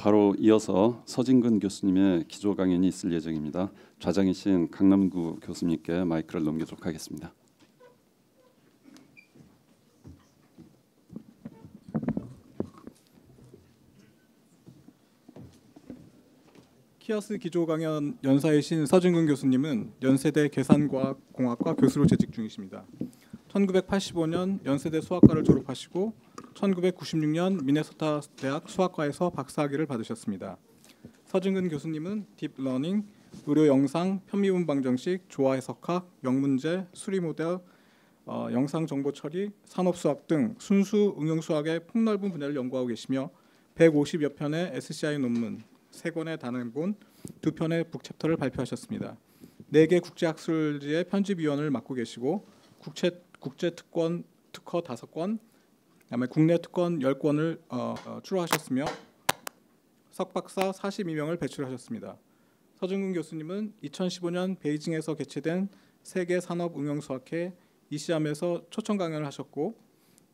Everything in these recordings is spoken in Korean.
바로 이어서 서진근 교수님의 기조 강연이 있을 예정입니다. 좌장이신 강남구 교수님께 마이크를 넘기도록 하겠습니다. 키아스 기조 강연 연사이신 서진근 교수님은 연세대 계산과학공학과 교수로 재직 중이십니다. 1985년 연세대 수학과를 졸업하시고 1996년 미네소타 대학 수학과에서 박사학위를 받으셨습니다. 서진근 교수님은 딥러닝, 의료 영상, 편미분 방정식, 조화 해석학, 영문제, 수리 모델, 영상 정보 처리, 산업 수학 등 순수 응용 수학의 폭넓은 분야를 연구하고 계시며 150여 편의 SCI 논문, 3권의 단행본, 2편의 북챕터를 발표하셨습니다. 4개 국제학술지의 편집위원을 맡고 계시고 국제 특권 특허 5권, 그다음에 국내 특권 10권을 출원하셨으며 석박사 42명을 배출하셨습니다. 서진근 교수님은 2015년 베이징에서 개최된 세계 산업 응용 수학회 이시암에서 초청 강연을 하셨고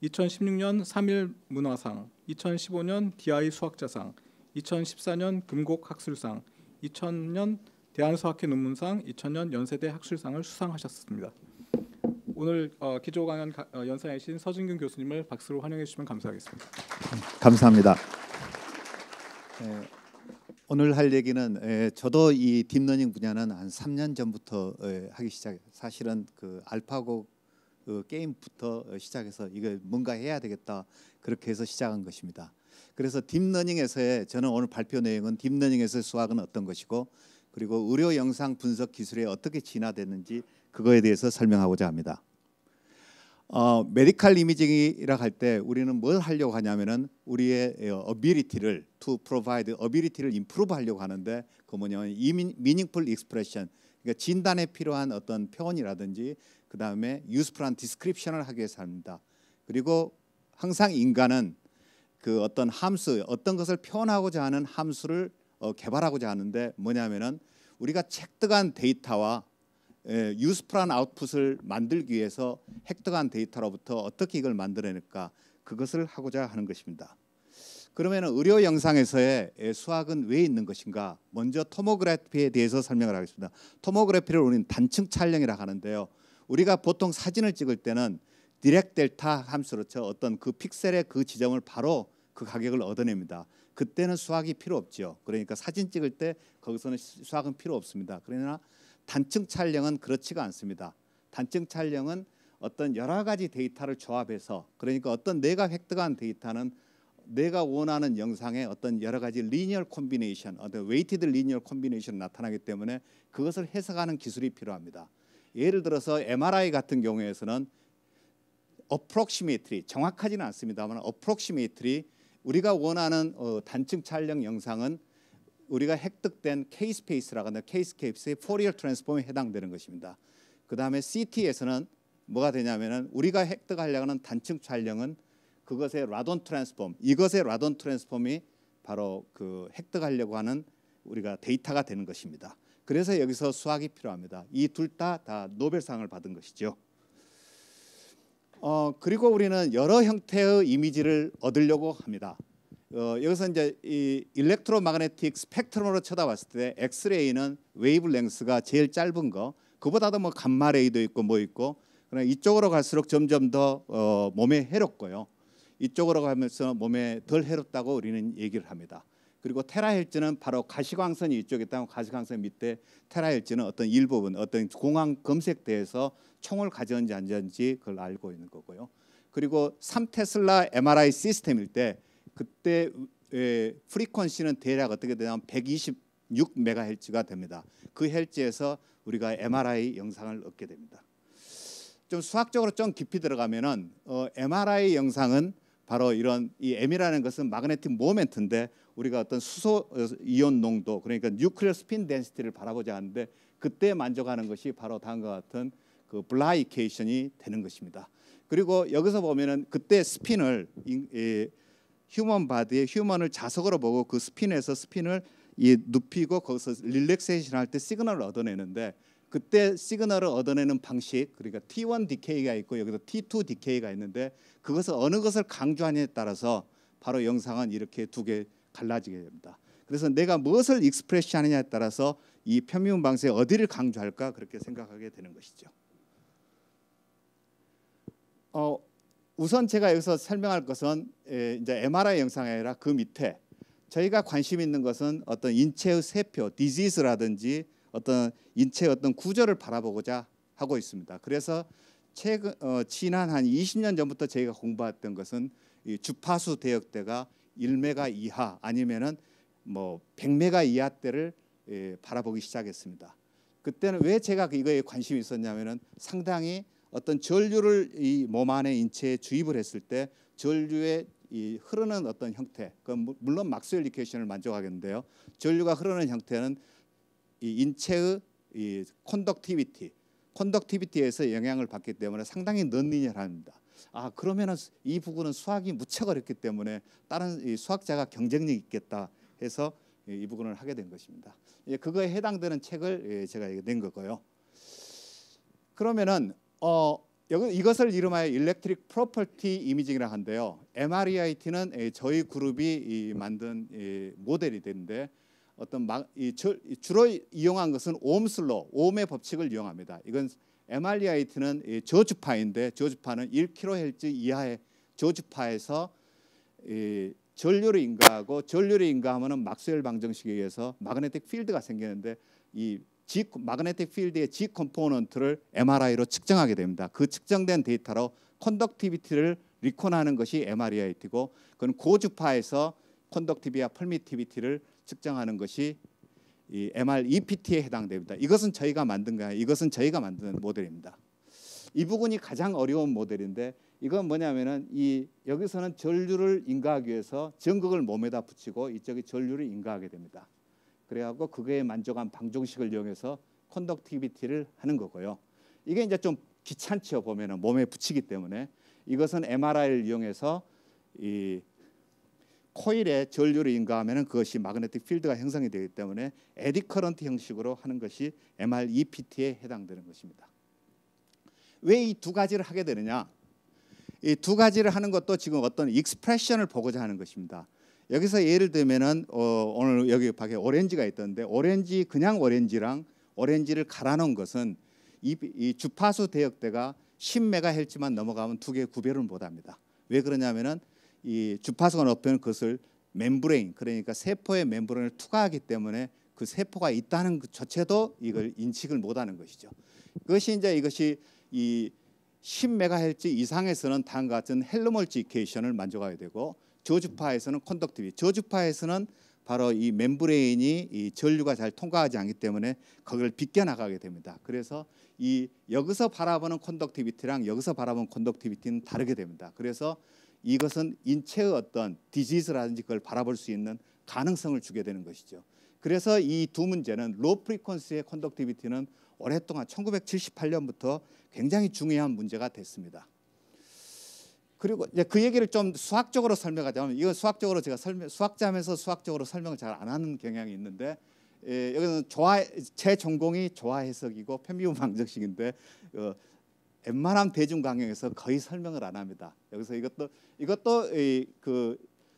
2016년 3일 문화상, 2015년 DI 수학자상, 2014년 금곡 학술상, 2000년 대한수학회 논문상, 2000년 연세대 학술상을 수상하셨습니다. 오늘 기조 강연 연사이신 서진근 교수님을 박수로 환영해 주시면 감사하겠습니다. 감사합니다. 오늘 할 얘기는 저도 이 딥러닝 분야는 한 3년 전부터 하기 시작. 사실은 그 알파고 게임부터 시작해서 이거 뭔가 해야 되겠다 그렇게 해서 시작한 것입니다. 그래서 딥러닝에서의 저는 오늘 발표 내용은 딥러닝에서의 수학은 어떤 것이고 그리고 의료 영상 분석 기술에 어떻게 진화됐는지 그거에 대해서 설명하고자 합니다. 메디컬 이미징이라 할 때 우리는 뭘 하려고 하냐면은 우리의 ability를 to provide ability를 improve 하려고 하는데 그 뭐냐면 meaningful expression 그러니까 진단에 필요한 어떤 표현이라든지 그 다음에 useful한 description을 하기 위해서 합니다. 그리고 항상 인간은 그 어떤 함수, 어떤 것을 표현하고자 하는 함수를 개발하고자 하는데 뭐냐면은 우리가 획득한 데이터와 유스풀한 아웃풋을 만들기 위해서 획득한 데이터로부터 어떻게 이걸 만들어낼까 그것을 하고자 하는 것입니다. 그러면 의료 영상에서의 수학은 왜 있는 것인가? 먼저 토모그래피에 대해서 설명을 하겠습니다. 토모그래피를 우리는 단층 촬영이라고 하는데요. 우리가 보통 사진을 찍을 때는 디렉 델타 함수로 쳐 어떤 그 픽셀의 그 지점을 바로 그 가격을 얻어냅니다. 그때는 수학이 필요 없죠. 그러니까 사진 찍을 때 거기서는 수학은 필요 없습니다. 그러나 단층 촬영은 그렇지가 않습니다. 단층 촬영은 어떤 여러 가지 데이터를 조합해서 그러니까 어떤 내가 획득한 데이터는 내가 원하는 영상의 어떤 여러 가지 리니어 콤비네이션, 어떤 웨이티드 리니어 콤비네이션이 나타나기 때문에 그것을 해석하는 기술이 필요합니다. 예를 들어서 MRI 같은 경우에서는 approximately 정확하지는 않습니다만 approximately 우리가 원하는 단층 촬영 영상은 우리가 획득된 K-스페이스라고 하는 K-스페이스의 포리어 트랜스폼에 해당되는 것입니다. 그 다음에 CT에서는 뭐가 되냐면은 우리가 획득하려고 하는 단층 촬영은 그것의 라돈 트랜스폼, 이것의 라돈 트랜스폼이 바로 그 획득하려고 하는 우리가 데이터가 되는 것입니다. 그래서 여기서 수학이 필요합니다. 이 둘 다 노벨상을 받은 것이죠. 그리고 우리는 여러 형태의 이미지를 얻으려고 합니다. 여기서 이제 이 일렉트로마그네틱 스펙트럼으로 쳐다봤을 때 엑스레이는 웨이브랭스가 제일 짧은 거, 그보다도 뭐 감마레이도 있고 뭐 있고, 그러나 이쪽으로 갈수록 점점 더 몸에 해롭고요. 이쪽으로 가면서 몸에 덜 해롭다고 우리는 얘기를 합니다. 그리고 테라헬즈는 바로 가시광선이 이쪽에 있다면 가시광선 밑에 테라헬즈는 어떤 일부분, 어떤 공항 검색대에서 총을 가져온지 안 가져온지 그걸 알고 있는 거고요. 그리고 3테슬라 MRI 시스템일 때 그때 프리퀀시는 대략 어떻게 되냐면 126MHz가 됩니다. 그 헬즈에서 우리가 MRI 영상을 얻게 됩니다. 좀 수학적으로 좀 깊이 들어가면은 MRI 영상은 바로 이런 이 M이라는 것은 마그네틱 모멘트인데 우리가 어떤 수소 이온 농도 그러니까 뉴클리어 스핀 덴시티를 바라보자 하는데 그때 만족하는 것이 바로 다음과 같은 그 블라이케이션이 되는 것입니다. 그리고 여기서 보면은 그때 스핀을 휴먼 바디의 휴먼을 자석으로 보고 그 스핀에서 스핀을 눕히고 거기서 릴렉세이션 할 때 시그널을 얻어내는데 그때 시그널을 얻어내는 방식 그러니까 T1 디케이가 있고 여기서 T2 디케이가 있는데 그것을 어느 것을 강조하느냐에 따라서 바로 영상은 이렇게 두 개 갈라지게 됩니다. 그래서 내가 무엇을 익스프레시 하느냐에 따라서 이 편미분 방사의 어디를 강조할까 그렇게 생각하게 되는 것이죠. 우선 제가 여기서 설명할 것은 이제 MRI 영상이 아니라 그 밑에 저희가 관심 있는 것은 어떤 인체의 세포, 디지즈라든지 어떤 인체의 어떤 구조를 바라보고자 하고 있습니다. 그래서 지난 한 20년 전부터 저희가 공부했던 것은 이 주파수 대역대가 1메가 이하 아니면은 뭐 100메가 이하 때를 바라보기 시작했습니다. 그때는 왜 제가 이거에 관심이 있었냐면은 상당히 어떤 전류를 이 몸 안에 인체에 주입을 했을 때 전류의 이 흐르는 어떤 형태, 물론 막스웰 이퀘이션을 만족하겠는데요. 전류가 흐르는 형태는 이 인체의 이 컨덕티비티에서 영향을 받기 때문에 상당히 넌리니어합니다. 그러면은 이 부분은 수학이 무척 어렵기 때문에 다른 이 수학자가 경쟁력 있겠다 해서 이 부분을 하게 된 것입니다. 그거에 해당되는 책을 제가 낸 거고요. 그러면은 이것을 이름하여 일렉트릭 프로퍼티 이미징이라고 하는데요. MREIT는 저희 그룹이 만든 모델이 되는데 주로 이용한 것은 옴슬로, 옴의 법칙을 이용합니다. 이건 MREIT는 저주파인데 저주파는 1kHz 이하의 저주파에서 전류를 인가하고 전류를 인가하면은 막스웰 방정식에 의해서 마그네틱 필드가 생기는데 이 마그네틱 필드의 G 컴포넌트를 MRI로 측정하게 됩니다. 그 측정된 데이터로 컨덕티비티를 리콘하는 것이 MREIT고 그건 고주파에서 컨덕티비와 펄미티비티를 측정하는 것이 이 MREPT에 해당됩니다. 이것은 저희가 만든 거예요. 이것은 저희가 만든 모델입니다. 이 부분이 가장 어려운 모델인데 이건 뭐냐면은 여기서는 전류를 인가하기 위해서 전극을 몸에다 붙이고 이쪽이 전류를 인가하게 됩니다. 그래갖고 그거에 만족한 방정식을 이용해서 컨덕티비티를 하는 거고요. 이게 이제 좀 귀찮죠. 보면은 몸에 붙이기 때문에 이것은 MRI를 이용해서 이 코일에 전류를 인가하면은 그것이 마그네틱 필드가 형성이 되기 때문에 에디 커런트 형식으로 하는 것이 MREPT에 해당되는 것입니다. 왜 이 두 가지를 하게 되느냐? 이 두 가지를 하는 것도 지금 어떤 익스프레션을 보고자 하는 것입니다. 여기서 예를 들면은 오늘 여기 밖에 오렌지가 있던데 그냥 오렌지랑 오렌지를 갈아놓은 것은 이 주파수 대역대가 10MHz만 넘어가면 두 개 구별을 못합니다. 왜 그러냐면은 이 주파수가 높으면 그것을 멤브레인 그러니까 세포의 멤브레인을 투과하기 때문에 그 세포가 있다는 그 자체도 이걸 인식을 못하는 것이죠. 이것이 이 10MHz 이상에서는 다음과 같은 헬름홀츠 이퀘이션을 만족하게 되고 저주파에서는 컨덕티비티, 저주파에서는 바로 이 멤브레인이 이 전류가 잘 통과하지 않기 때문에 그걸 비껴나가게 됩니다. 그래서 여기서 바라보는 컨덕티비티랑 여기서 바라보는 컨덕티비티는 다르게 됩니다. 그래서 이것은 인체의 어떤 디지즈라든지 그걸 바라볼 수 있는 가능성을 주게 되는 것이죠. 그래서 이 두 문제는 로 프리퀀시의 컨덕티비티는 오랫동안 1978년부터 굉장히 중요한 문제가 됐습니다. 그리고 이제 그 얘기를 좀 수학적으로 설명하자면 이건 수학적으로 제가 수학자면서 수학적으로 설명을 잘 안 하는 경향이 있는데 여기는 제 전공이 조화 해석이고 편미분 방정식인데 웬만한 대중 강연에서 거의 설명을 안 합니다. 여기서 이것도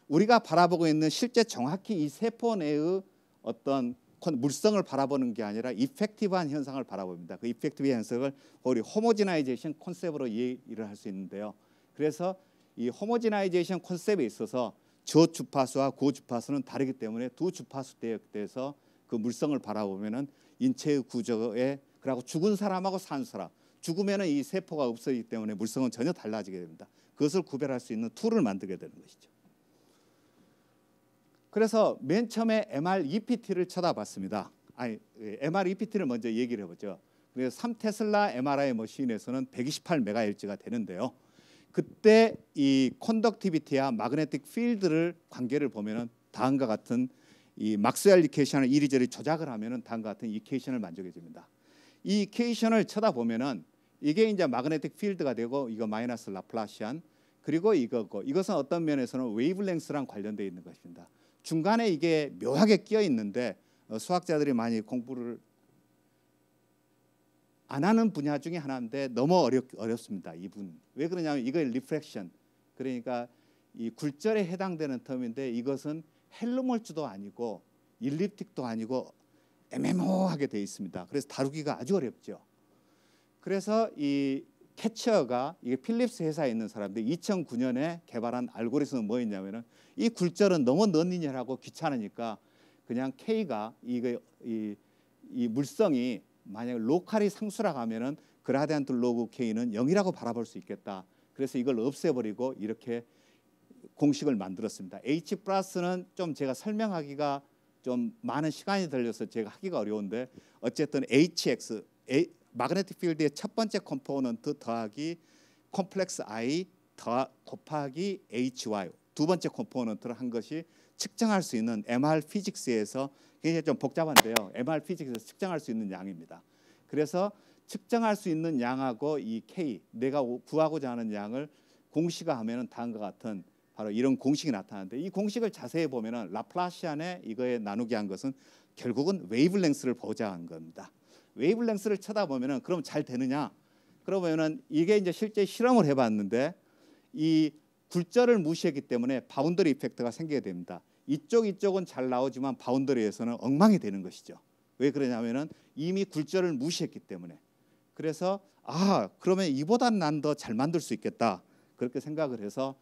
우리가 바라보고 있는 실제 정확히 이 세포 내의 어떤 물성을 바라보는 게 아니라 이펙티브한 현상을 바라봅니다. 그 이펙티브 현상을 우리 호모지나이제이션 컨셉으로 이해를 할 수 있는데요. 그래서 이 호모지나이제이션 컨셉에 있어서 저주파수와 고주파수는 다르기 때문에 두 주파수 대역대에서 그 물성을 바라보면은 인체의 구조에 그리고 죽은 사람하고 산 사람 죽으면은 이 세포가 없어지기 때문에 물성은 전혀 달라지게 됩니다. 그것을 구별할 수 있는 툴을 만들게 되는 것이죠. 그래서 맨 처음에 MREPT를 쳐다봤습니다. MREPT를 먼저 얘기를 해보죠. 그래서 3테슬라 MRI 머신에서는 128MHz가 되는데요. 그때 이 컨덕티비티와 마그네틱 필드를 관계를 보면은 다음과 같은 이 막스웰 이퀘이션을 이리저리 조작을 하면은 다음과 같은 이퀘이션을 만족해 줍니다. 이 이퀘이션을 쳐다보면은 이게 이제 마그네틱 필드가 되고 이거 마이너스 라플라시안 그리고 이것은 어떤 면에서는 웨이브랭스랑 관련되어 있는 것입니다. 중간에 이게 묘하게 끼어 있는데 수학자들이 많이 공부를 안 하는 분야 중에 하나인데 너무 어렵습니다. 이분 왜 그러냐면 이거 리프렉션 그러니까 이 굴절에 해당되는 텀인데 이것은 헬름홀츠도 아니고 일립틱도 아니고 애매모호하게 되어 있습니다. 그래서 다루기가 아주 어렵죠. 그래서 이 캐치어가 이게 필립스 회사에 있는 사람들이 2009년에 개발한 알고리즘은 뭐였냐면은 이 굴절은 너무 넌리니어하고 귀찮으니까 그냥 K가 이 물성이 만약 로컬이 상수라고 하면은 그라디언트 로그 K는 0이라고 바라볼 수 있겠다. 그래서 이걸 없애버리고 이렇게 공식을 만들었습니다. H 플러스는 좀 제가 설명하기가 좀 많은 시간이 들려서 제가 하기가 어려운데 어쨌든 HX 마그네틱 필드의 첫 번째 컴포넌트 더하기 콤플렉스 I 곱하기 HY 두 번째 컴포넌트를 한 것이 측정할 수 있는 MR 피직스에서 굉장히 좀 복잡한데요. MR 피직스에서 측정할 수 있는 양입니다. 그래서 측정할 수 있는 양하고 이 K 내가 구하고자 하는 양을 공식화하면은 다음과 같은 바로 이런 공식이 나타나는데 이 공식을 자세히 보면은 라플라시안에 이거에 나누게 한 것은 결국은 웨이블랭스를 보자 한 겁니다. 웨이블랭스를 쳐다보면은 그럼 잘 되느냐? 그러면은 이게 이제 실제 실험을 해봤는데 이 굴절을 무시했기 때문에 바운더리 이펙트가 생기게 됩니다. 이쪽은 잘 나오지만 바운더리에서는 엉망이 되는 것이죠. 왜 그러냐면은 이미 굴절을 무시했기 때문에. 그래서 그러면 이보다는 난 더 잘 만들 수 있겠다. 그렇게 생각을 해서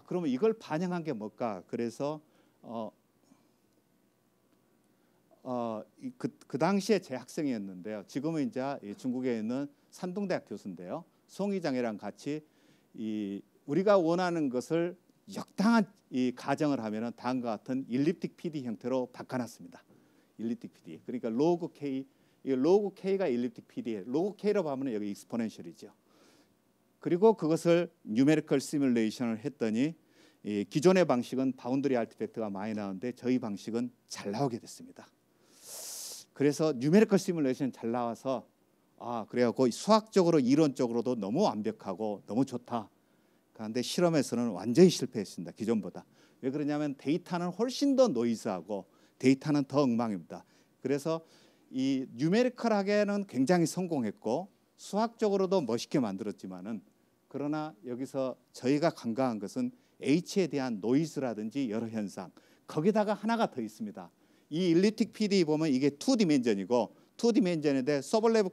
그러면 이걸 반영한 게 뭘까? 그래서 그 당시에 제 학생이었는데요. 지금은 이제 중국에 있는 산동대학 교수인데요. 송이장이랑 같이 우리가 원하는 것을 적당한 이 가정을 하면은 다음과 같은 일립틱 PD 형태로 바꿔놨습니다. 일립틱 PD. 그러니까 로그 K, 로그 K가 일립틱 PD예요. 로그 K라고 하면 여기 익스포넨셜이죠. 그리고 그것을 뉴메리컬 시뮬레이션을 했더니 기존의 방식은 바운더리 아티팩트가 많이 나오는데 저희 방식은 잘 나오게 됐습니다. 그래서 뉴메리컬 시뮬레이션 잘 나와서 그래갖고 수학적으로 이론적으로도 너무 완벽하고 너무 좋다. 그런데 실험에서는 완전히 실패했습니다. 기존보다. 왜 그러냐면 데이터는 훨씬 더 노이즈하고 데이터는 더 엉망입니다. 그래서 이 뉴메리컬하게는 굉장히 성공했고 수학적으로도 멋있게 만들었지만은 그러나 여기서 저희가 간과한 것은 H에 대한 노이즈라든지 여러 현상 거기다가 하나가 더 있습니다. 이 일립틱 PD 보면 이게 2디멘전이고 2디멘전인데 서블레브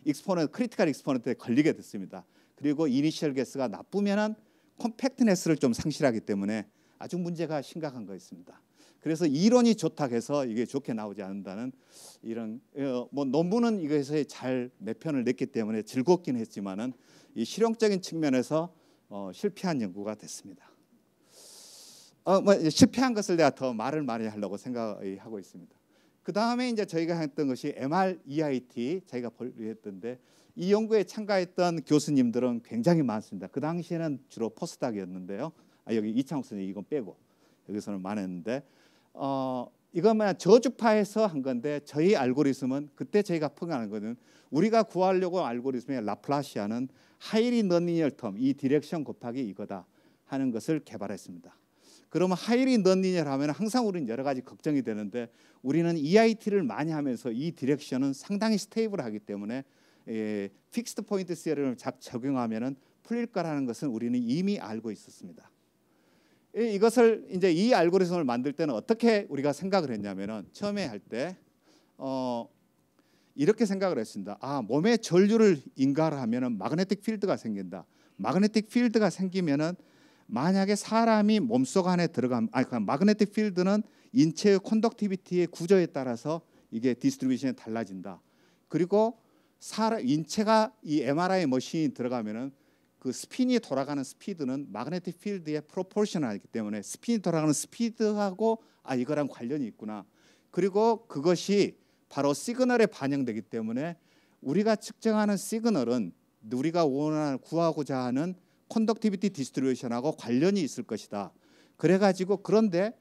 익스포넌트 크리티컬 익스포넌트에 걸리게 됐습니다. 그리고 이니셜 게스가 나쁘면은 컴팩트네스를 좀 상실하기 때문에 아주 문제가 심각한 거 있습니다. 그래서 이론이 좋다고 해서 이게 좋게 나오지 않는다는 이런 논문은 이것에 잘 몇 편을 냈기 때문에 즐겁긴 했지만은 이 실용적인 측면에서 실패한 연구가 됐습니다. 실패한 것을 내가 더 말을 많이 하려고 생각하고 있습니다. 그 다음에 이제 저희가 했던 것이 MR-EIT 저희가 했던데 이 연구에 참가했던 교수님들은 굉장히 많습니다. 그 당시에는 주로 포스닥이었는데요. 여기 이창욱 선생님 이건 빼고 여기서는 많았는데 이것만 저주파에서 한 건데 저희 알고리즘은 그때 저희가 평가한 거는 우리가 구하려고 알고리즘의 라플라시안은 하이리 넌리니얼 텀 이 디렉션 곱하기 이거다 하는 것을 개발했습니다. 그러면 하이리 넌리니얼 하면 항상 우리는 여러 가지 걱정이 되는데 우리는 EIT를 많이 하면서 이 디렉션은 상당히 스테이블하기 때문에 픽스드 포인트 시어를 적용하면은 풀릴 거라는 것은 우리는 이미 알고 있었습니다. 이것을 이제 이 알고리즘을 만들 때는 어떻게 우리가 생각을 했냐면은 처음에 할 때 이렇게 생각을 했습니다. 몸에 전류를 인가를 하면은 마그네틱 필드가 생긴다. 마그네틱 필드가 생기면은 만약에 사람이 몸속 안에 들어가면 마그네틱 필드는 인체의 컨덕티비티의 구조에 따라서 이게 디스트리뷰션이 달라진다. 그리고 인체가 이 MRI 머신이 들어가면은 그 스핀이 돌아가는 스피드는 마그네틱 필드에 프로포셔널하기 때문에 스핀이 돌아가는 스피드하고 이거랑 관련이 있구나. 그리고 그것이 바로 시그널에 반영되기 때문에 우리가 측정하는 시그널은 우리가 원하는 구하고자 하는 컨덕티비티 디스트리뷰션하고 관련이 있을 것이다. 그래가지고 그런데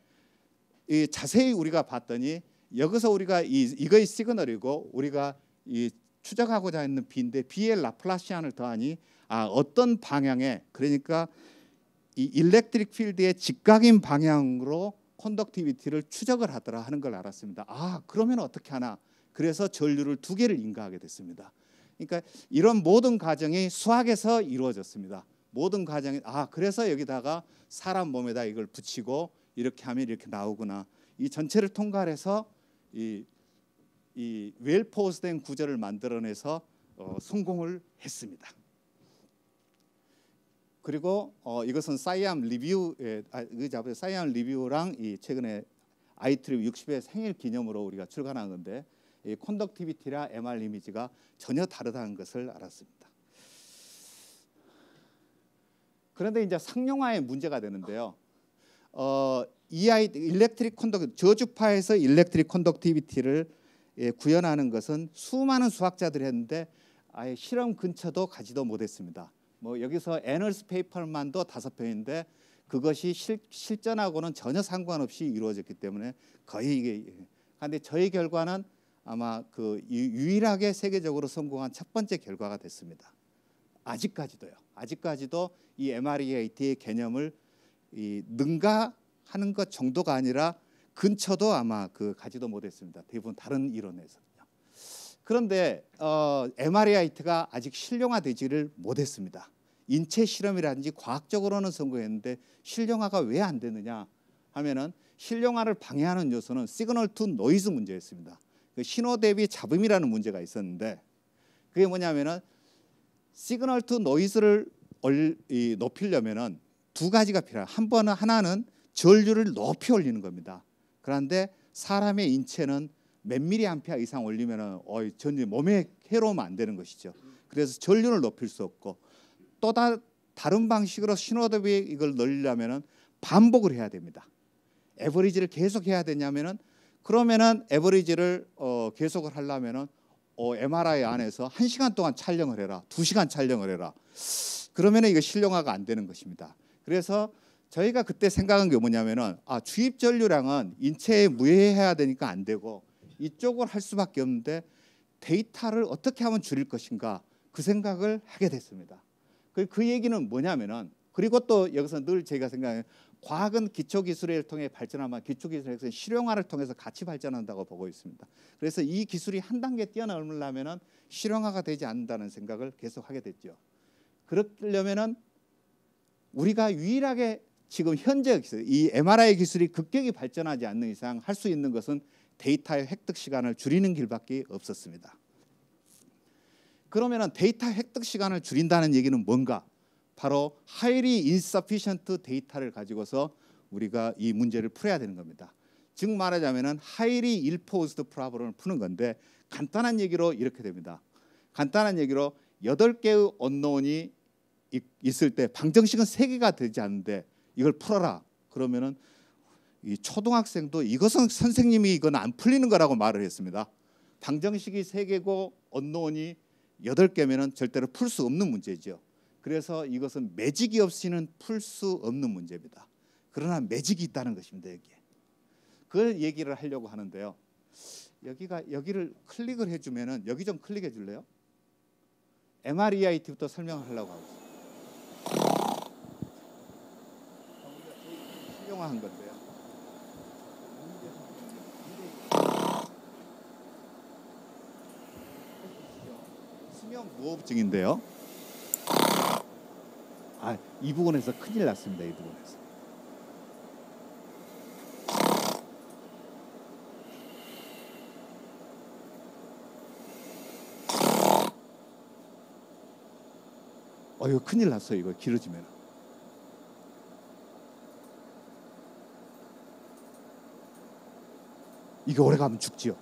자세히 우리가 봤더니 여기서 우리가 이거의 시그널이고 우리가 추적하고자 하는 B인데 B의 라플라시안을 더하니 어떤 방향에 그러니까 이 일렉트릭 필드의 직각인 방향으로 컨덕티비티를 추적을 하더라 하는 걸 알았습니다. 그러면 어떻게 하나? 그래서 전류를 2개를 인가하게 됐습니다. 그러니까 이런 모든 과정이 수학에서 이루어졌습니다. 모든 과정이 그래서 여기다가 사람 몸에다 이걸 붙이고 이렇게 하면 이렇게 나오구나. 이 전체를 통과해서 이 웰포스된 구조를 만들어내서 성공을 했습니다. 그리고 이것은 사이암 리뷰랑 이 최근에 IEEE 60의 생일 기념으로 우리가 출간한 건데 이 컨덕티비티라 MR 이미지가 전혀 다르다는 것을 알았습니다. 그런데 이제 상용화의 문제가 되는데요. 일렉트릭 컨덕 저주파에서 일렉트릭 컨덕티비티를 구현하는 것은 수많은 수학자들이 했는데 아예 실험 근처도 가지도 못했습니다. 뭐 여기서 애널스 페이퍼만도 5편인데 그것이 실전하고는 전혀 상관없이 이루어졌기 때문에 거의 이게. 그런데 저희 결과는 아마 그 유일하게 세계적으로 성공한 첫 번째 결과가 됐습니다. 아직까지도요. 아직까지도 이 MREIT의 개념을 능가하는 것 정도가 아니라 근처도 아마 가지도 못했습니다. 대부분 다른 이론에서는요. 그런데 MREIT가 아직 실용화되지를 못했습니다. 인체 실험이라든지 과학적으로는 성공했는데 실용화가 왜 안 되느냐 하면은 실용화를 방해하는 요소는 시그널 투 노이즈 문제였습니다. 그 신호 대비 잡음이라는 문제가 있었는데 그게 뭐냐면은 시그널 투 노이즈를 높이려면은 두 가지가 필요해요. 하나는 전류를 높이 올리는 겁니다. 그런데 사람의 인체는 몇 미리암페어 이상 올리면은 전류 몸에 해로우면 안 되는 것이죠. 그래서 전류를 높일 수 없고 또 다른 방식으로 신호 대비 이걸 늘리려면은 반복을 해야 됩니다. 에버리지를 계속 해야 되냐면은 그러면은 에버리지를 계속을 하려면은 MRI 안에서 1시간 동안 촬영을 해라, 2시간 촬영을 해라. 그러면은 이거 실용화가 안 되는 것입니다. 그래서 저희가 그때 생각한 게 뭐냐면은 주입 전류량은 인체에 무해해야 되니까 안 되고 이쪽을 할 수밖에 없는데 데이터를 어떻게 하면 줄일 것인가 그 생각을 하게 됐습니다. 그 얘기는 뭐냐면은 그리고 또 여기서 늘 제가 생각해요. 과학은 기초기술을 통해 발전하면 기초기술에서 실용화를 통해서 같이 발전한다고 보고 있습니다. 그래서 이 기술이 한 단계 뛰어넘으려면 실용화가 되지 않는다는 생각을 계속 하게 됐죠. 그러려면은 우리가 유일하게 지금 현재 이 MRI 기술이 급격히 발전하지 않는 이상 할 수 있는 것은 데이터의 획득 시간을 줄이는 길밖에 없었습니다. 그러면은 데이터 획득 시간을 줄인다는 얘기는 뭔가? 바로 highly insufficient 데이터를 가지고서 우리가 이 문제를 풀어야 되는 겁니다. 즉 말하자면은 highly ill-posed problem을 푸는 건데 간단한 얘기로 이렇게 됩니다. 간단한 얘기로 8개의 언노운이 있을 때 방정식은 3개가 되지 않는데 이걸 풀어라. 그러면은 이 초등학생도 이것은 선생님이 이건 안 풀리는 거라고 말을 했습니다. 방정식이 3개고 언노운이 8개면은 절대로 풀 수 없는 문제죠. 그래서 이것은 매직이 없이는 풀 수 없는 문제입니다. 그러나 매직이 있다는 것입니다. 여기에. 그 얘기를 하려고 하는데요. 여기를 클릭을 해주면은 여기 좀 클릭해 줄래요? MREIT부터 설명을 하려고 하고 있어요. 실용화한 건데요. 수면 무호흡증인데요. 이 부분에서 큰일 났습니다. 이 부분에서. 이거 큰일 났어요. 이거 길어지면. 이거 오래 가면 죽지요.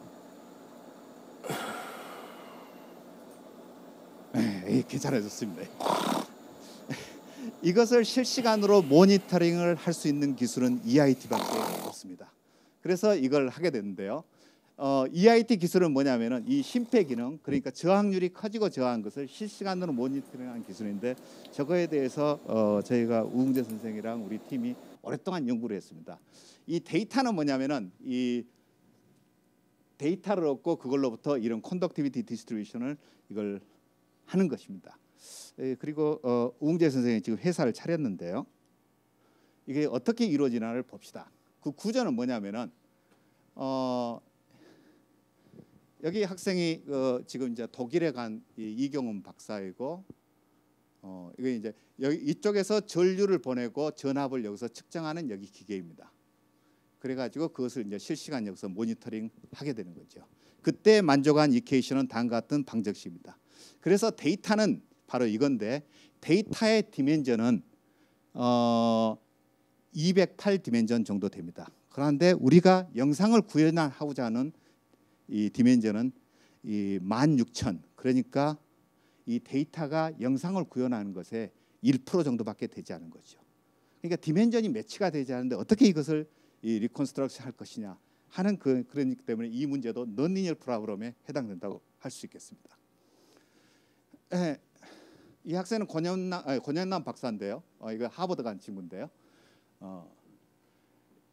괜찮아졌습니다. 이것을 실시간으로 모니터링을 할 수 있는 기술은 EIT밖에 없습니다. 그래서 이걸 하게 됐는데요. EIT 기술은 뭐냐면은 이 심폐 기능, 그러니까 저항률이 커지고 저항한 것을 실시간으로 모니터링하는 기술인데 저거에 대해서 저희가 우웅재 선생이랑 우리 팀이 오랫동안 연구를 했습니다. 이 데이터는 뭐냐면은 이 데이터를 얻고 그걸로부터 이런 컨덕티비티 디스트리뷰션을 이걸 하는 것입니다. 그리고 우웅재 선생이 지금 회사를 차렸는데요. 이게 어떻게 이루어지나를 봅시다. 그 구조는 뭐냐면은 여기 학생이 지금 이제 독일에 간 이경훈 박사이고 이게 이제 여기 이쪽에서 전류를 보내고 전압을 여기서 측정하는 여기 기계입니다. 그래가지고 그것을 이제 실시간 여기서 모니터링 하게 되는 거죠. 그때 만족한 이케이션은 다음과 같은 방정식입니다. 그래서 데이터는 바로 이건데 데이터의 디멘전은 208 디멘전 정도 됩니다. 그런데 우리가 영상을 구현하고자 하는 이 디멘전은 이 16,000 그러니까 이 데이터가 영상을 구현하는 것에 1% 정도밖에 되지 않은 거죠. 그러니까 디멘전이 매치가 되지 않는데 어떻게 이것을 이 리컨스트럭션 할 것이냐 하는 그러기 때문에 이 문제도 non-linear 프로그램에 해당된다고 할 수 있겠습니다. 이 학생은 권현남 박사인데요. 이거 하버드 간 친구인데요.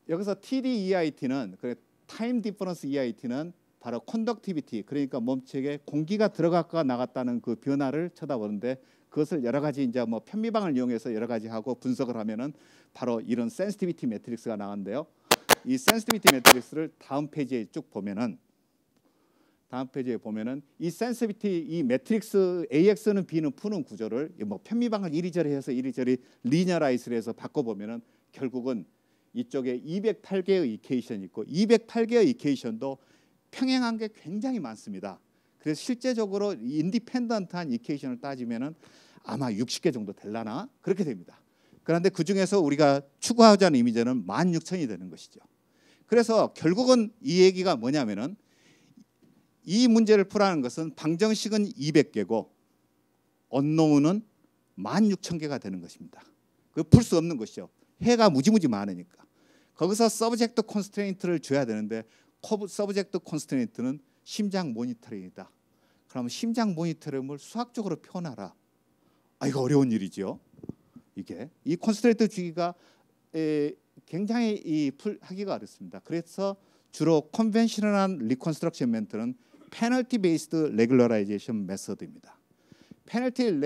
여기서 TD-EIT는 타임 디퍼런스 EIT는 바로 컨덕티비티 그러니까 몸체에 공기가 들어갔고 나갔다는 그 변화를 쳐다보는데 그것을 여러 가지 이제 뭐 편미방을 이용해서 여러 가지 하고 분석을 하면은 바로 이런 센시티비티 매트릭스가 나왔는데요. 이 센시티비티 매트릭스를 다음 페이지에 쭉 보면은 이 센시티비티 이 매트릭스 AX는 B는 푸는 구조를 뭐 편미방을 이리저리 해서 이리저리 리니어라이즈를 해서 바꿔 보면은 결국은 이쪽에 208개의 이케이션이 있고 208개의 이케이션도 평행한 게 굉장히 많습니다. 그래서 실제적으로 인디펜던트한 이케이션을 따지면은 아마 60개 정도 될라나 그렇게 됩니다. 그런데 그 중에서 우리가 추구하고자 하는 이미지는 16,000이 되는 것이죠. 그래서 결국은 이 얘기가 뭐냐면은 이 문제를 풀라는 것은 방정식은 200개고 언노운은 16,000개가 되는 것입니다. 그 풀 수 없는 것이죠. 해가 무지무지 많으니까. 거기서 서브젝트 콘스트레인트를 줘야 되는데 서브젝트 콘스트레인트는 심장 모니터링이다. 그러면 심장 모니터링을 수학적으로 표현하라. 이거 어려운 일이죠. 이게 이 콘스트레인트 주기가 굉장히 하기가 어렵습니다. 그래서 주로 컨벤셔널한 리컨스트럭션 멘트는 페널티 베이스드 레귤러라이제이션 메서드입니다. 페널티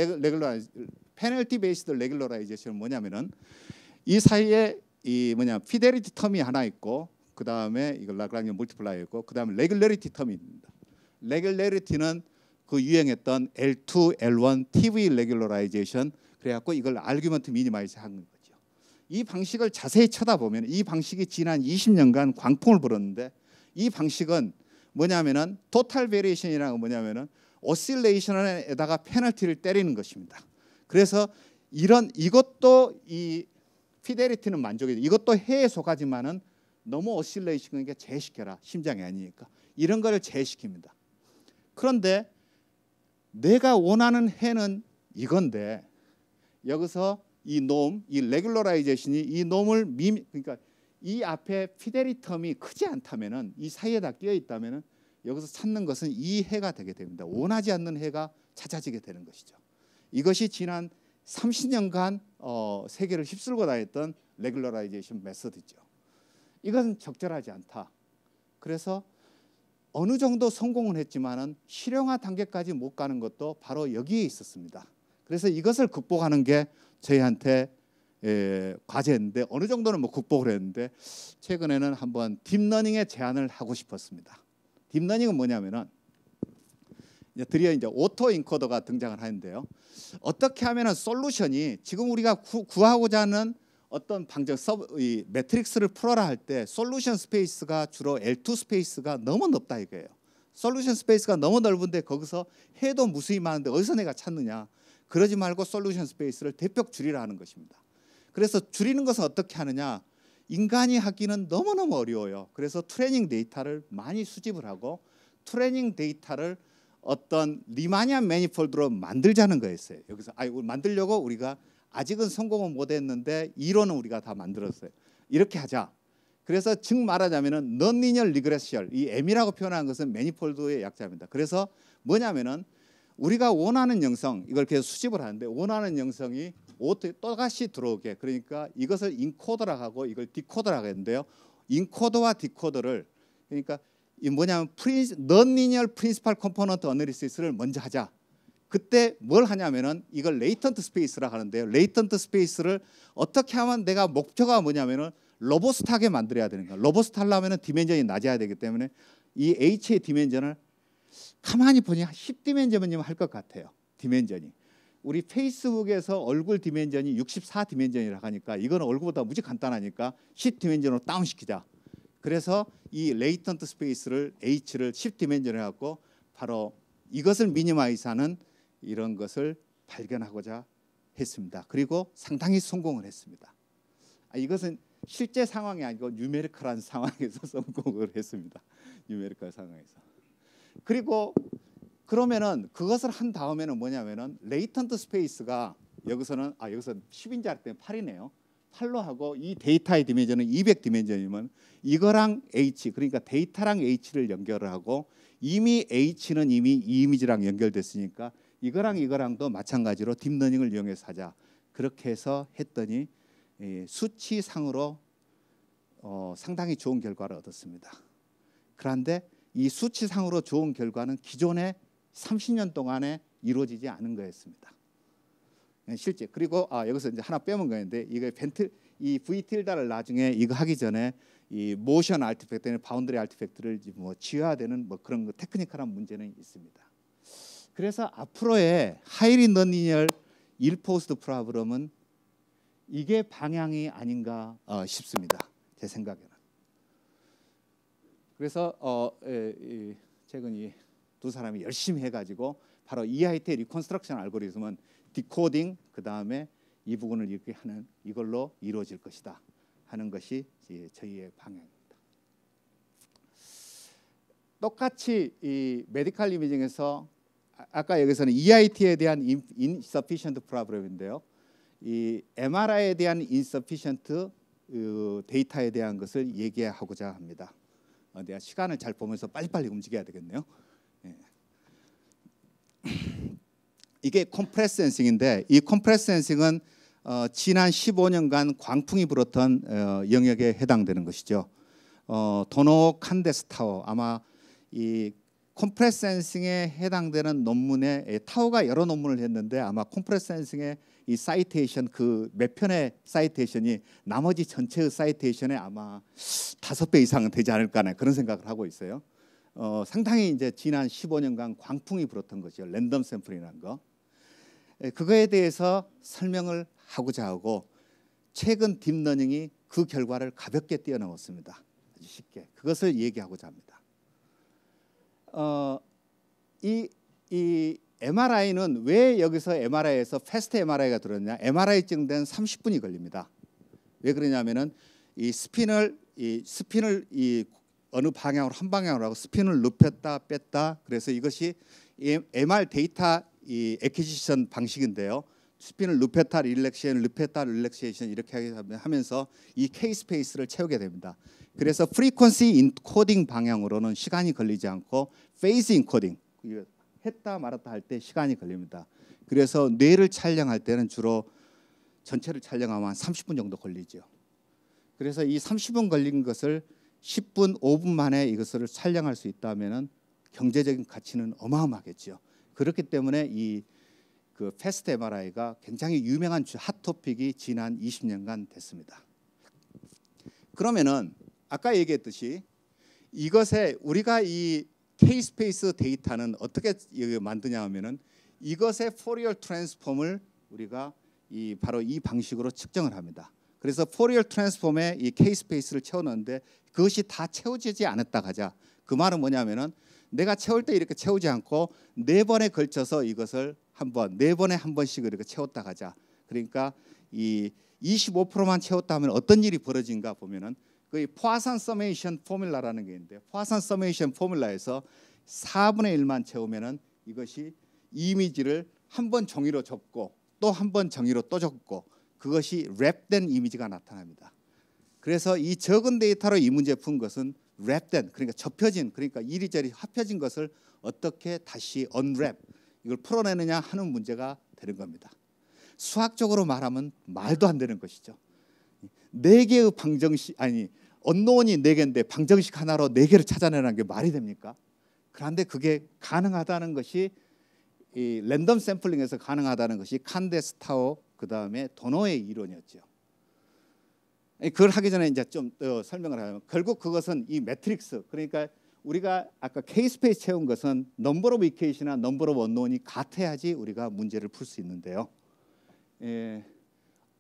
베이스드 레귤러라이제이션은 뭐냐면은 이 사이에 피델리티 텀이 하나 있고 그 다음에 이거 라그랑지 멀티플라이어 있고 그 다음에 레귤러리티 텀이 있습니다. 레귤러리티는 그 유행했던 L2, L1, TV 레귤러라이제이션 그래갖고 이걸 아규먼트 미니마이즈 한 거죠. 이 방식을 자세히 쳐다보면 이 방식이 지난 20년간 광풍을 불었는데 이 방식은 뭐냐면은 토탈 베리에이션이라는 뭐냐면은 오실레이션에다가 페널티를 때리는 것입니다. 그래서 이것도 이 피델리티는 만족이죠. 이것도 해에 속하지만은 너무 오실레이션이니까 제시켜라. 심장이 아니니까. 이런 거를 제시킵니다. 그런데 내가 원하는 해는 이건데 여기서 이 레귤러라이제이션이 이 놈을 그러니까 이 앞에 피델리티 텀이 크지 않다면은 이 사이에다 끼어 있다면은 여기서 찾는 것은 이 해가 되게 됩니다. 원하지 않는 해가 찾아지게 되는 것이죠. 이것이 지난 30년간 세계를 휩쓸고 다녔던 레귤러라이제이션 메서드죠. 이것은 적절하지 않다. 그래서 어느 정도 성공은 했지만은 실용화 단계까지 못 가는 것도 바로 여기에 있었습니다. 그래서 이것을 극복하는 게 저희한테 과제였는데 어느 정도는 뭐 극복을 했는데 최근에는 한번 딥러닝의 제안을 하고 싶었습니다. 딥러닝은 뭐냐면은 드디어 이제 오토 인코더가 등장을 하는데요. 어떻게 하면은 솔루션이 지금 우리가 구하고자 하는 어떤 이 매트릭스를 풀어라 할 때 솔루션 스페이스가 주로 L2 스페이스가 너무 넓다 이거예요. 솔루션 스페이스가 너무 넓은데 거기서 해도 무수히 많은데 어디서 내가 찾느냐. 그러지 말고 솔루션 스페이스를 대폭 줄이라 하는 것입니다. 그래서 줄이는 것은 어떻게 하느냐. 인간이 하기는 너무너무 어려워요. 그래서 트레이닝 데이터를 많이 수집을 하고 트레이닝 데이터를 어떤 리마니안 매니폴드로 만들자는 거였어요. 여기서 만들려고 우리가 아직은 성공은 못했는데 이론은 우리가 다 만들었어요. 이렇게 하자. 그래서 즉 말하자면은 non-linear regressial 이 M이라고 표현하는 것은 매니폴드의 약자입니다. 그래서 뭐냐면은 우리가 원하는 영성 이걸 계속 수집을 하는데 원하는 영성이 똑같이 들어오게 그러니까 이것을 인코더라고 하고 이걸 디코더라고 했는데요. 인코더와 디코더를 그러니까 이 뭐냐면 non-linear principal component analysis를 먼저 하자. 그때 뭘 하냐면은 이걸 레이턴트 스페이스라고 하는데요. 레이턴트 스페이스를 어떻게 하면 내가 목표가 뭐냐면은 로버스트하게 만들어야 되는 거야. 로버스트 하려면은 디멘전이 낮아야 되기 때문에 이 H의 디멘전을 가만히 보니 10디멘전이면 할 것 같아요. 디멘전이. 우리 페이스북에서 얼굴 디멘전이 64디멘전이라고 하니까 이거는 얼굴보다 무지 간단하니까 10디멘전으로 다운시키자. 그래서 이 레이턴트 스페이스를 H를 10디멘전을 해갖고 바로 이것을 미니마이즈하는 이런 것을 발견하고자 했습니다. 그리고 상당히 성공을 했습니다. 이것은 실제 상황이 아니고 뉴메리컬한 상황에서 성공을 했습니다. 뉴메리컬 상황에서. 그리고 그러면은 그것을 한 다음에는 뭐냐면은 레이턴트 스페이스가 여기서 10인지 알 때는 8이네요. 8로 하고 이 데이터의 디멘전은 200디멘전이면 이거랑 H, 그러니까 데이터랑 H를 연결을 하고 이미 H는 이미 이 이미지랑 연결됐으니까 이거랑도 마찬가지로 딥러닝을 이용해서 하자. 그렇게 해서 했더니 수치상으로 상당히 좋은 결과를 얻었습니다. 그런데 이 수치상으로 좋은 결과는 기존에 30년 동안에 이루어지지 않은 거였습니다. 실제. 그리고 여기서 이제 하나 빼먹은 거였는데 이 V 틸다를 나중에 이거 하기 전에 이 모션 아티팩트나 바운더리 아티팩트를 뭐 지워야되는 뭐 그런 테크니컬한 문제는 있습니다. 그래서 앞으로의 하이리 너니얼 일포스트 프로그램은 이게 방향이 아닌가 싶습니다. 제 생각에는. 그래서 최근 이 두 사람이 열심히 해가지고 바로 EIT 리컨스트럭션 알고리즘은 디코딩 그 다음에 이 부분을 이렇게 하는 이걸로 이루어질 것이다 하는 것이 저희의 방향입니다. 똑같이 이 메디컬 이미징에서 아까 여기서는 EIT에 대한 insufficient problem인데요. 이 MRI에 대한 insufficient 데이터에 대한 것을 얘기하고자 합니다. 내가 시간을 잘 보면서 빨리빨리 움직여야 되겠네요. 예. 이게 컴프레스 센싱인데 이 컴프레스 센싱은 지난 15년간 광풍이 불었던 영역에 해당되는 것이죠. 도노 칸데스 타워 아마 이 컴프레스 센싱에 해당되는 논문에 타워가 여러 논문을 했는데 아마 컴프레스 센싱의 이 사이테이션 그 몇 편의 사이테이션이 나머지 전체의 사이테이션에 아마 5배 이상은 되지 않을까 하는 그런 생각을 하고 있어요. 상당히 이제 지난 15년간 광풍이 불었던 것이요. 랜덤 샘플이라는 거. 그거에 대해서 설명을 하고자 하고 최근 딥러닝이 그 결과를 가볍게 뛰어넘었습니다. 아주 쉽게. 그것을 얘기하고자 합니다. 이 MRI는 왜 여기서 MRI에서 패스트 MRI가 들었냐? MRI 증대는 30분이 걸립니다. 왜 그러냐면은 이 스핀을 어느 방향으로 한 방향으로 하고 스핀을 눕혔다 뺐다. 그래서 이것이 MR 데이터 이 애퀴지션 방식인데요. 스핀을 눕혔다 릴렉세이션 이렇게 하면서 이 K 스페이스를 채우게 됩니다. 그래서 프리퀀시 인코딩 방향으로는 시간이 걸리지 않고 페이스 인코딩 했다 말았다 할 때 시간이 걸립니다. 그래서 뇌를 촬영할 때는 주로 전체를 촬영하면 한 30분 정도 걸리죠. 그래서 이 30분 걸린 것을 10분, 5분 만에 이것을 촬영할 수 있다면은 경제적인 가치는 어마어마하겠죠. 그렇기 때문에 그 패스트 MRI가 굉장히 유명한 핫토픽이 지난 20년간 됐습니다. 그러면은 아까 얘기했듯이 이것에 우리가 이 K-스페이스 데이터는 어떻게 만드냐 하면은 이것의 포리어 트랜스폼을 우리가 바로 이 방식으로 측정을 합니다. 그래서 포리어 트랜스폼에 이 K-스페이스를 채워넣는데 그것이 다 채워지지 않았다 하자. 그 말은 뭐냐면은 내가 채울 때 이렇게 채우지 않고 4번에 걸쳐서 이것을 네 번에 한 번씩 이렇게 채웠다 하자. 그러니까 이 25%만 채웠다 하면 어떤 일이 벌어진가 보면은 그 포아산 서메이션 포뮬라라는 게 있는데 포아산 서메이션 포뮬라에서 4분의 1만 채우면은 이것이 이미지를 한 번 종이로 접고 또 한 번 종이로 또 접고 그것이 랩된 이미지가 나타납니다. 그래서 이 적은 데이터로 이 문제 푼 것은 랩된 그러니까 접혀진 그러니까 이리저리 합혀진 것을 어떻게 다시 언랩 이걸 풀어내느냐 하는 문제가 되는 겁니다. 수학적으로 말하면 말도 안 되는 것이죠. 4개의 방정식 언노운이 4개인데 방정식 하나로 4개를 찾아내는 게 말이 됩니까? 그런데 그게 가능하다는 것이 이 랜덤 샘플링에서 가능하다는 것이 칸데스 타워 그 다음에 도노의 이론이었죠. 그걸 하기 전에 이제 좀 설명을 하면 결국 그것은 이 매트릭스 그러니까 우리가 아까 K-스페이스 채운 것은 넘버 오브 이퀘이션이나 넘버 오브 언노운이 같아야지 우리가 문제를 풀 수 있는데요.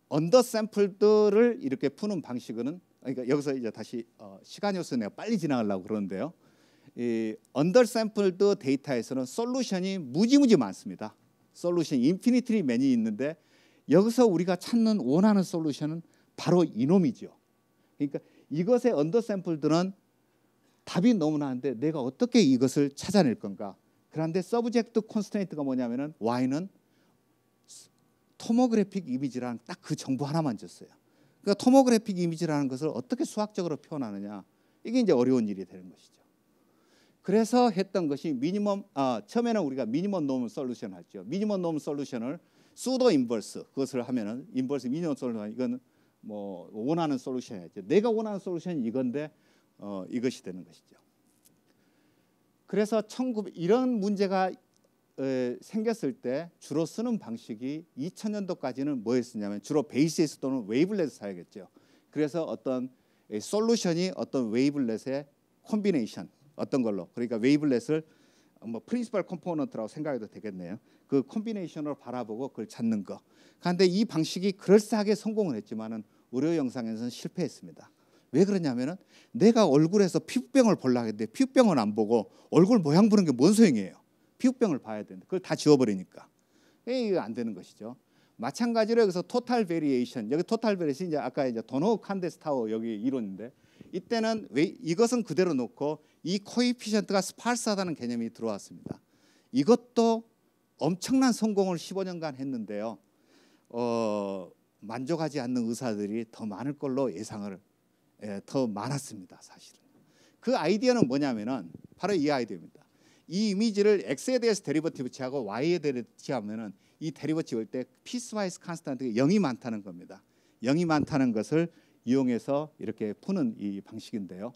언더 샘플들을 이렇게 푸는 방식은 그러니까 여기서 이제 다시 시간이 없어서 내가 빨리 지나가려고 그러는데요. 이 언더샘플드 데이터에서는 솔루션이 무지무지 많습니다. 솔루션 인피니트리 많이 있는데 여기서 우리가 찾는 원하는 솔루션은 바로 이놈이죠. 그러니까 이것의 언더샘플드는 답이 너무 많은데 내가 어떻게 이것을 찾아낼 건가? 그런데 서브젝트 콘스트레인트가 뭐냐면은 Y는 토모그래픽 이미지라는 딱 그 정보 하나만 줬어요. 그러니까 토모그래픽 이미지라는 것을 어떻게 수학적으로 표현하느냐 이게 이제 어려운 일이 되는 것이죠. 그래서 했던 것이 처음에는 우리가 미니멈 노멀 솔루션 했죠. 미니멈 노멀 솔루션을 수도 인버스 그것을 하면은 인버스 미니멈 솔루션 이건 뭐 원하는 솔루션이죠. 내가 원하는 솔루션이 이건데 이것이 되는 것이죠. 그래서 이런 문제가 생겼을 때 주로 쓰는 방식이 2000년도까지는 뭐였었냐면 주로 베이시스 또는 웨이블렛을 사용했죠. 그래서 어떤 솔루션이 어떤 웨이블렛의 콤비네이션 어떤 걸로 그러니까 웨이블렛을 뭐 프린시펄 컴포넌트라고 생각해도 되겠네요. 그 콤비네이션으로 바라보고 그걸 찾는 거. 그런데 이 방식이 그럴싸하게 성공을 했지만은 의료 영상에서는 실패했습니다. 왜 그러냐면은 내가 얼굴에서 피부병을 보려고 했는데 피부병은 안 보고 얼굴 모양 보는 게 뭔 소용이에요. 피부병을 봐야 되는데 그걸 다 지워버리니까 이거 안 되는 것이죠. 마찬가지로 여기서 토탈 베리에이션 여기 토탈 베리에이션 이제 아까 이제 도노 칸데스 타워 여기 이론인데 이때는 이것은 그대로 놓고 이 코에피션트가 스파르스하다는 개념이 들어왔습니다. 이것도 엄청난 성공을 15년간 했는데요. 만족하지 않는 의사들이 더 많을 걸로 예상을 더 많았습니다. 사실은 그 아이디어는 뭐냐면은 바로 이 아이디어입니다. 이 이미지를 x에 대해서 데리버티브 취하고 y에 대해서 취하면은 이 데리버티브 할 때 피스와이스 컨스탄트가 0이 많다는 겁니다. 0이 많다는 것을 이용해서 이렇게 푸는 이 방식인데요.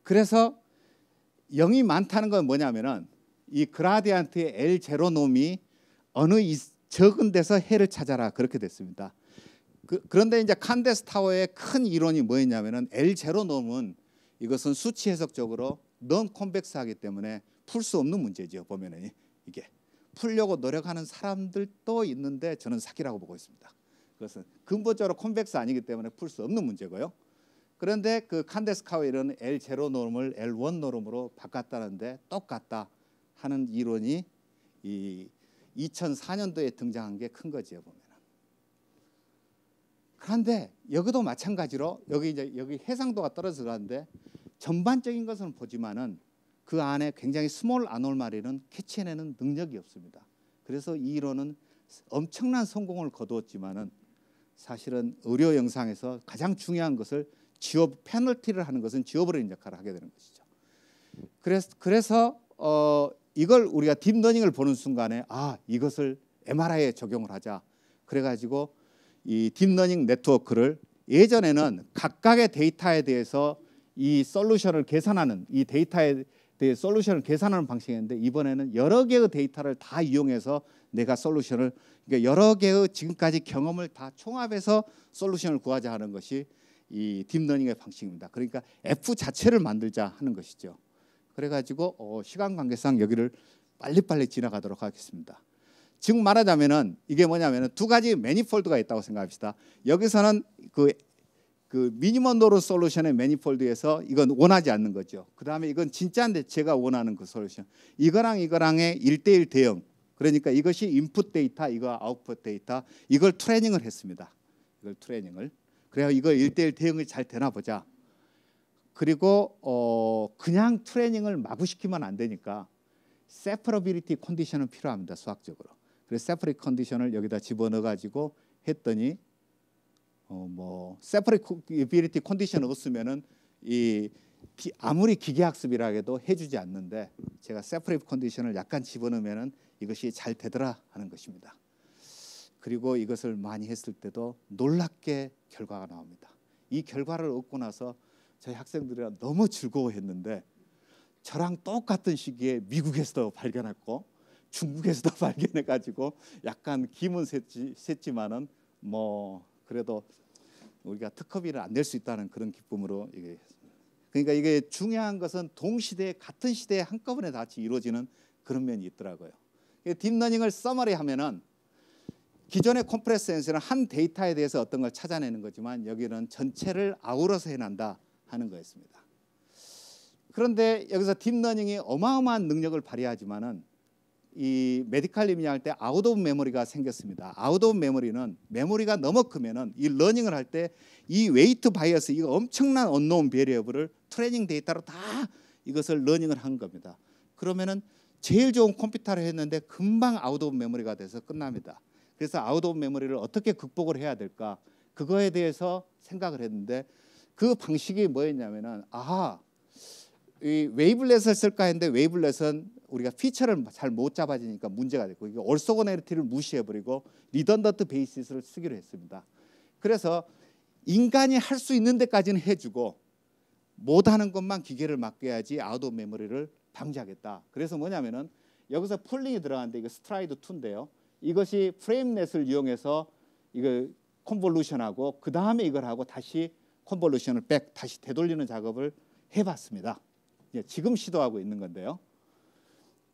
그래서 0이 많다는 건 뭐냐면은 이 그라디안트의 L0 놈이 어느 적은 데서 해를 찾아라 그렇게 됐습니다. 그런데 이제 칸데스 타워의 큰 이론이 뭐였냐면은 L0 놈은 이것은 수치 해석적으로 넌 콘벡스하기 때문에 풀 수 없는 문제죠. 보면은 이게 풀려고 노력하는 사람들도 있는데 저는 사기라고 보고 있습니다. 그것은 근본적으로 콘벡스 아니기 때문에 풀 수 없는 문제고요. 그런데 그 칸데스 타워는 L0 노름을 L1 노름으로 바꿨다는데 똑같다 하는 이론이 이 2004년도에 등장한 게 큰 거지요. 보면은. 그런데 여기도 마찬가지로 여기 해상도가 떨어져 가는데 전반적인 것은 보지만은 그 안에 굉장히 스몰 아놀마리는 캐치해내는 능력이 없습니다. 그래서 이 이론은 엄청난 성공을 거두었지만은 사실은 의료 영상에서 가장 중요한 것을 페널티를 하는 것은 지워버리는 역할을 하게 되는 것이죠. 그래서 이걸 우리가 딥러닝을 보는 순간에 이것을 MRI에 적용을 하자. 그래가지고 이 딥러닝 네트워크를 예전에는 각각의 데이터에 대해서 이 솔루션을 계산하는 이 데이터에 대해 솔루션을 계산하는 방식이었는데 이번에는 여러 개의 데이터를 다 이용해서 내가 솔루션을 그러니까 여러 개의 지금까지 경험을 다 총합해서 솔루션을 구하자 하는 것이 이 딥러닝의 방식입니다. 그러니까 F 자체를 만들자 하는 것이죠. 그래가지고 시간 관계상 여기를 빨리빨리 지나가도록 하겠습니다. 즉 말하자면은 이게 뭐냐면은 두 가지 매니폴드가 있다고 생각합시다. 여기서는 그 미니멈 노드 솔루션의 매니폴드에서 이건 원하지 않는 거죠. 그 다음에 이건 진짜인데 제가 원하는 그 솔루션. 이거랑의 1대1 대응. 그러니까 이것이 인풋 데이터, 이거 아웃풋 데이터. 이걸 트레이닝을 했습니다. 이걸 트레이닝을. 그래야 이걸 1대1 대응이 잘 되나 보자. 그리고 그냥 트레이닝을 마구 시키면 안 되니까 세퍼러빌리티 컨디션은 필요합니다. 수학적으로. 그래서 세퍼러빌리티 컨디션을 여기다 집어넣어 가지고 했더니 세퍼러빌리티 컨디션 없으면은 아무리 기계학습이라 해도 해주지 않는데 제가 세퍼러빌리티 컨디션을 약간 집어넣으면은 이것이 잘 되더라 하는 것입니다. 그리고 이것을 많이 했을 때도 놀랍게 결과가 나옵니다. 이 결과를 얻고 나서 저희 학생들이 너무 즐거워했는데 저랑 똑같은 시기에 미국에서도 발견했고 중국에서도 발견해가지고 약간 기분 셌지만은 그래도 우리가 특허비를 안 낼 수 있다는 그런 기쁨으로 이게 그러니까 이게 중요한 것은 동시대에 같은 시대에 한꺼번에 같이 이루어지는 그런 면이 있더라고요. 딥러닝을 서머리하면은 기존의 컴프레스 센서는 한 데이터에 대해서 어떤 걸 찾아내는 거지만 여기는 전체를 아우러서 해낸다 하는 거였습니다. 그런데 여기서 딥러닝이 어마어마한 능력을 발휘하지만은 이 메디컬 리밍 할 때 아웃 오브 메모리가 생겼습니다. 아웃 오브 메모리는 메모리가 너무 크면은 이 러닝을 할 때 이 웨이트 바이어스, 이거 엄청난 언노운 베리어블을 트레이닝 데이터로 다 이것을 러닝을 한 겁니다. 그러면은 제일 좋은 컴퓨터를 했는데 금방 아웃 오브 메모리가 돼서 끝납니다. 그래서 아웃 오브 메모리를 어떻게 극복을 해야 될까? 그거에 대해서 생각을 했는데 그 방식이 뭐였냐면은 이 웨이블렛을 쓸까 했는데 웨이블렛은 우리가 피처를 잘 못 잡아지니까 문제가 됐고 이게 올소고네리티를 무시해버리고 리던던트 베이시스를 쓰기로 했습니다. 그래서 인간이 할 수 있는 데까지는 해주고 못하는 것만 기계를 맡겨야지 아웃 오브 메모리를 방지하겠다. 그래서 뭐냐면은 여기서 풀링이 들어가는데 이거 스트라이드 2인데요. 이것이 프레임넷을 이용해서 이거 컨볼루션하고 그 다음에 이걸 하고 다시 컨볼루션을 다시 되돌리는 작업을 해봤습니다. 지금 시도하고 있는 건데요.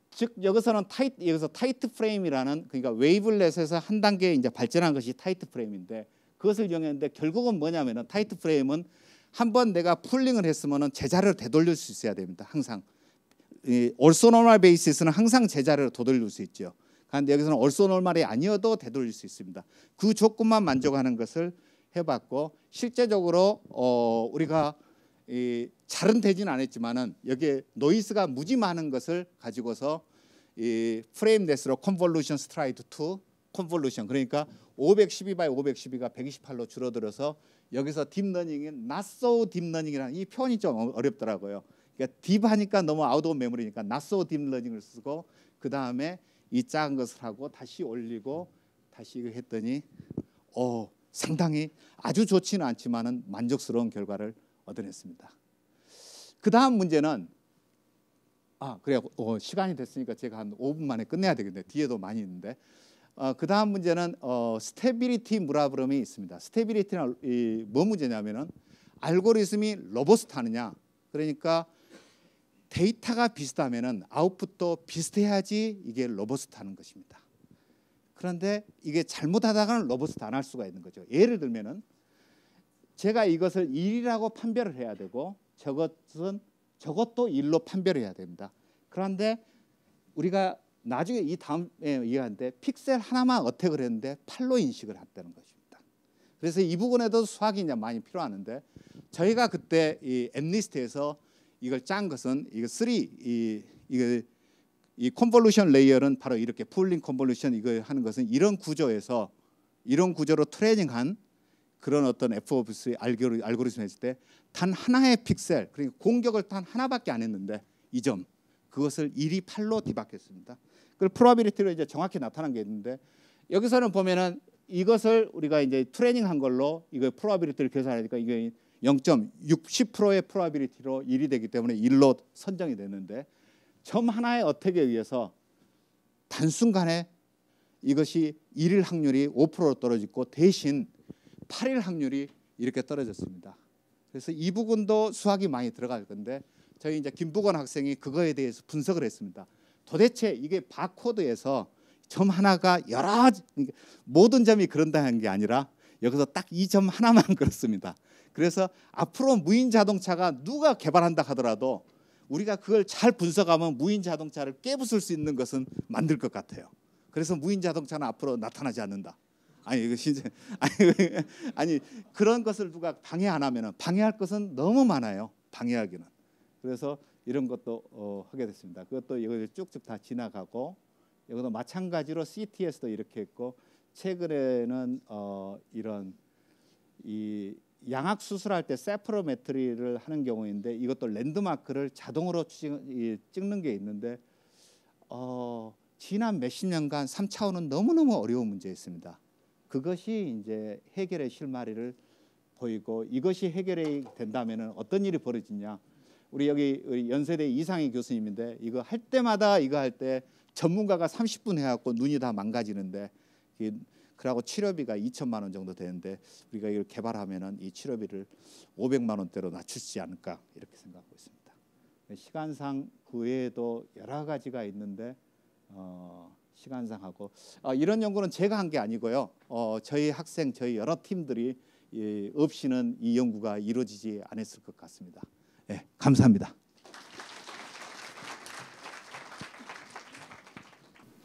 즉 여기서는 타이트 프레임이라는 그러니까 웨이블렛에서 한 단계 이제 발전한 것이 타이트 프레임인데 그것을 이용했는데 결국은 뭐냐면은 타이트 프레임은 한번 내가 풀링을 했으면은 제자리를 되돌릴 수 있어야 됩니다. 항상 이 올소노멀 베이시스는 항상 제자리를 되돌릴 수 있죠. 그런데 여기서는 올소노멀이 아니어도 되돌릴 수 있습니다. 그 조건만 만족하는 것을 해봤고 실제적으로 우리가 잘은 되지는 않았지만은 여기에 노이즈가 무지 많은 것을 가지고서 이 프레임넷으로 컨볼루션 스트라이드 2 컨볼루션 그러니까 512by 512가 128로 줄어들어서 여기서 딥러닝이 not so 딥러닝이라는 이 표현이 좀 어렵더라고요. 그러니까 딥하니까 너무 아웃 오브 메모리니까 not so 딥러닝을 쓰고 그 다음에 이 작은 것을 하고 다시 올리고 다시 이거 했더니 상당히 아주 좋지는 않지만은 만족스러운 결과를 얻어냈습니다. 그 다음 문제는 그래요. 시간이 됐으니까 제가 한 5분 만에 끝내야 되겠네요. 뒤에도 많이 있는데 그 다음 문제는 스테빌리티 무라브럼이 있습니다. 스테빌리티는 뭐 문제냐면은 알고리즘이 로버스트하느냐 그러니까 데이터가 비슷하면은 아웃풋도 비슷해야지 이게 로버스트하는 것입니다. 그런데 이게 잘못하다가는 로버스트 안 할 수가 있는 거죠. 예를 들면은 제가 이것을 1이라고 판별을 해야 되고 저것도 1로 판별을 해야 됩니다. 그런데 우리가 나중에 이 다음에 이해하는데 픽셀 하나만 어택을 했는데 8로 인식을 했다는 것입니다. 그래서 이 부분에도 수학이 이제 많이 필요하는데 저희가 그때 이 엠리스트에서 이걸 짠 것은 이거 3 이 컨볼루션 레이어는 바로 이렇게 풀링 컨볼루션 이거 하는 것은 이런 구조로 트레이닝한 그런 어떤 FOS 알고리즘 했을 때 단 하나의 픽셀 그러니까 공격을 단 하나밖에 안 했는데 이 점 그것을 1이 8로 디박했습니다. 그리고 프로바빌리티로 이제 정확히 나타난 게 있는데 여기서는 보면은 이것을 우리가 이제 트레이닝한 걸로 이거 프로바빌리티를 계산하니까 이게 0.60%의 프로바빌리티로 1이 되기 때문에 1로 선정이 되는데 점 하나의 어택에 의해서 단순간에 이것이 1일 확률이 5%로 떨어지고 대신 8일 확률이 이렇게 떨어졌습니다. 그래서 이 부분도 수학이 많이 들어갈 건데 저희 이제 김부건 학생이 그거에 대해서 분석을 했습니다. 도대체 이게 바코드에서 점 하나가 모든 점이 그런다는 게 아니라 여기서 딱 이 점 하나만 그렇습니다. 그래서 앞으로 무인 자동차가 누가 개발한다 하더라도 우리가 그걸 잘 분석하면 무인 자동차를 깨부술 수 있는 것은 만들 것 같아요. 그래서 무인 자동차는 앞으로 나타나지 않는다. 아니 이거 진짜 아니 그런 것을 누가 방해 안 하면은 방해할 것은 너무 많아요. 방해하기는. 그래서 이런 것도 하게 됐습니다. 그것도 이거 쭉쭉 다 지나가고 이것도 마찬가지로 CTS도 이렇게 했고 최근에는 이런 이 양악 수술할 때 세프로메트리를 하는 경우인데 이것도 랜드마크를 자동으로 찍는 게 있는데 지난 몇십 년간 3차원은 너무너무 어려운 문제였습니다. 그것이 이제 해결의 실마리를 보이고 이것이 해결이 된다면 어떤 일이 벌어지냐. 우리 연세대 이상희 교수님인데 이거 할 때마다 이거 할 때 전문가가 30분 해갖고 눈이 다 망가지는데 그러고 치료비가 2천만 원 정도 되는데 우리가 이걸 개발하면은 이 치료비를 500만 원대로 낮출 수 있지 않을까 이렇게 생각하고 있습니다. 시간상 그 외에도 여러 가지가 있는데 시간상 하고 이런 연구는 제가 한 게 아니고요. 저희 학생, 저희 여러 팀들이 없이는 이 연구가 이루어지지 않았을 것 같습니다. 네, 감사합니다.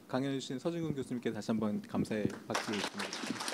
강연해 주신 서진근 교수님께 다시 한번 감사의 박수 드립니다.